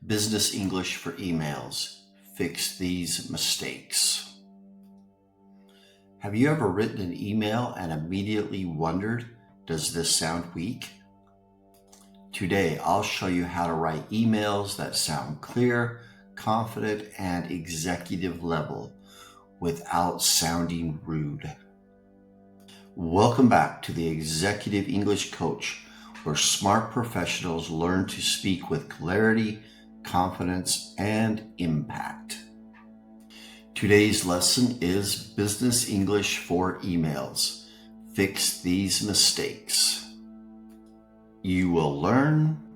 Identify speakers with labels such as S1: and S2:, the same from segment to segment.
S1: Business English for emails. Fix these mistakes. Have you ever written an email and immediately wondered, does this sound weak? Today, I'll show you how to write emails that sound clear, confident, and executive level without sounding rude. Welcome back to the Executive English Coach, where smart professionals learn to speak with clarity, confidence, and impact. Today's lesson is Business English for Emails. Fix these mistakes. You will learn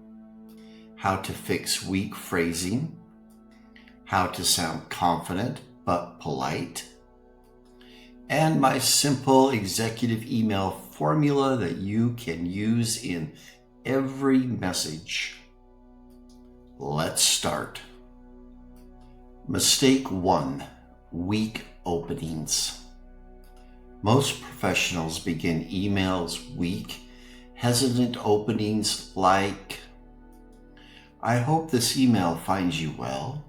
S1: how to fix weak phrasing, how to sound confident but polite, and my simple executive email formula that you can use in every message. Let's start. Mistake 1. Weak openings. Most professionals begin emails weak, hesitant openings like, "I hope this email finds you well.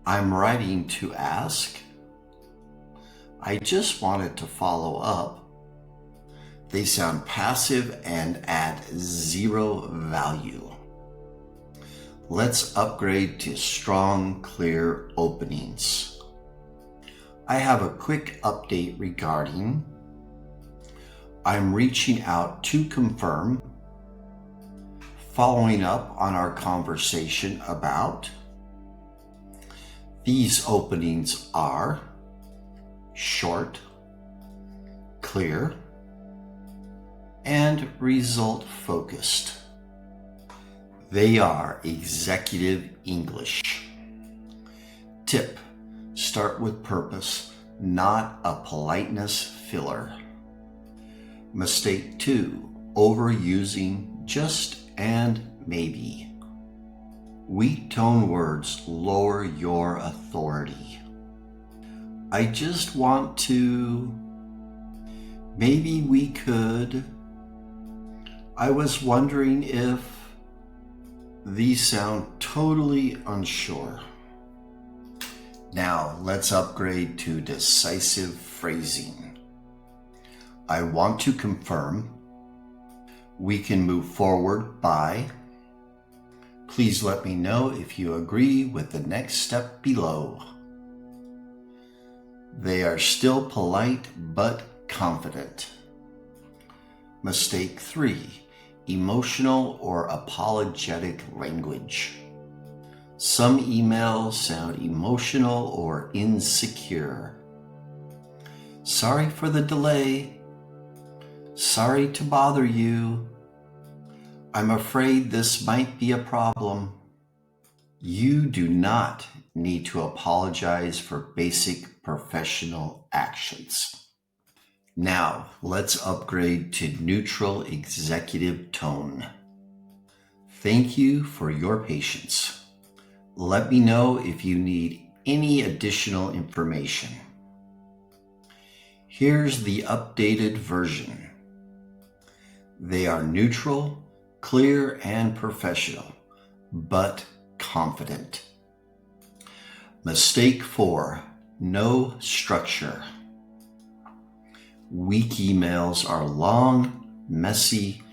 S1: I'm writing to ask. I just wanted to follow up." They sound passive and add zero value. Let's upgrade to strong, clear openings. I have a quick update regarding I'm reaching out to confirm, following up on our conversation about. These openings are short, clear, and result-focused. They are executive English. Tip: start with purpose, not a politeness filler. Mistake 2. Overusing just and maybe. Weak tone words lower your authority. I just want to. Maybe we could. I was wondering if. These sound totally unsure. Now let's upgrade to decisive phrasing. I want to confirm. We can move forward by. Please let me know if you agree with the next step below. They are still polite but confident. Mistake 3. Emotional or apologetic language. Some emails sound emotional or insecure. Sorry for the delay. Sorry to bother you. I'm afraid this might be a problem. You do not need to apologize for basic professional actions. Now, let's upgrade to neutral executive tone. Thank you for your patience. Let me know if you need any additional information. Here's the updated version. They are neutral, clear, and professional, but confident. Mistake 4. No structure. Weak emails are long, messy,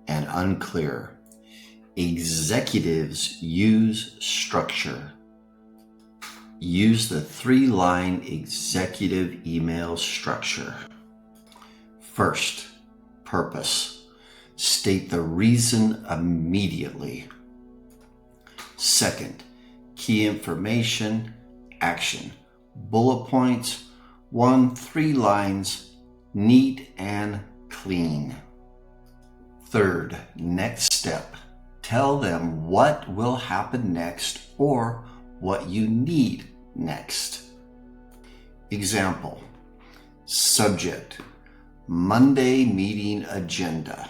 S1: and unclear. Executives use structure. Use the 3-line executive email structure. First, purpose. State the reason immediately. Second, key information, action. Bullet points, 3 lines, neat and clean. Third, next step. Tell them what will happen next or what you need next. Example. Subject: Monday meeting agenda.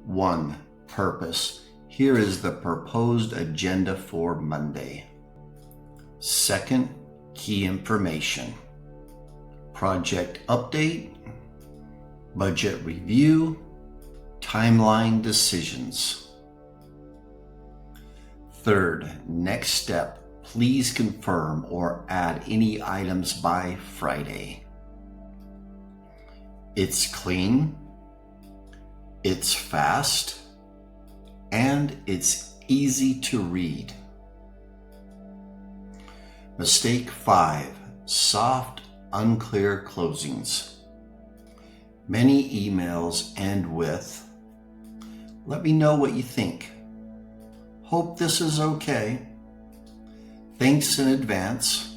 S1: 1. Purpose: here is the proposed agenda for Monday. Second, key information. Project update, budget review, timeline decisions. Third, next step, please confirm or add any items by Friday. It's clean, it's fast, and it's easy to read. Mistake 5, soft, unclear closings. Many emails end with, "Let me know what you think. Hope this is okay. Thanks in advance."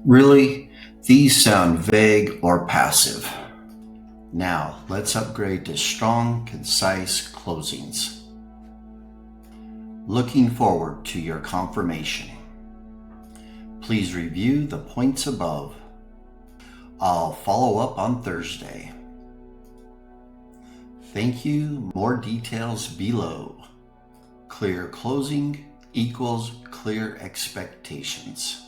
S1: Really, these sound vague or passive. Now, let's upgrade to strong, concise closings. Looking forward to your confirmation. Please review the points above. I'll follow up on Thursday. Thank you. More details below. Clear closing equals clear expectations.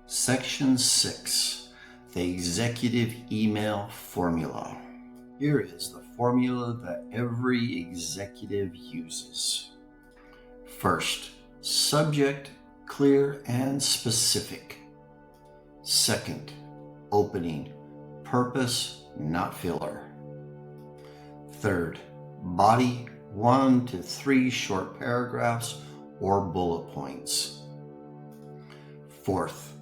S1: Section 6, the executive email formula. Here is the formula that every executive uses. First, subject, clear and specific. Second, opening, purpose, not filler. Third, body, 1 to 3 short paragraphs or bullet points. Fourth,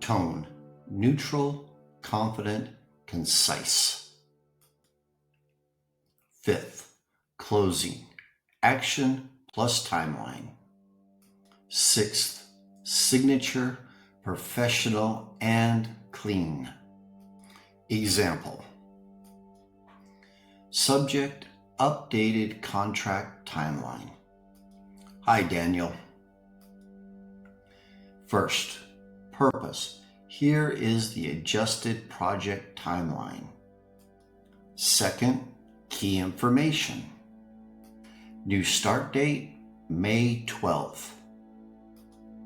S1: tone, neutral, confident, concise. Fifth, closing, action plus timeline. Sixth, signature, professional and clean. Example. Subject, updated contract timeline. Hi, Daniel. First, purpose. Here is the adjusted project timeline. Second, key information. New start date, May 12th.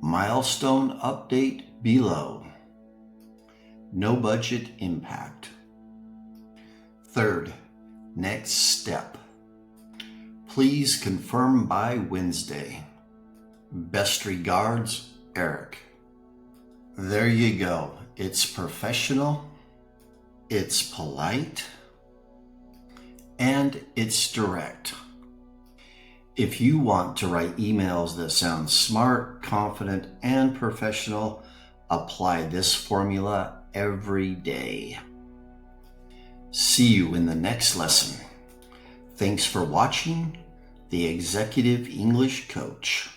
S1: Milestone update below. No budget impact. Third, next step. Please confirm by Wednesday. Best regards, Eric. There you go. It's professional, it's polite, and it's direct. If you want to write emails that sound smart, confident, and professional, apply this formula every day. See you in the next lesson. Thanks for watching The Executive English Coach.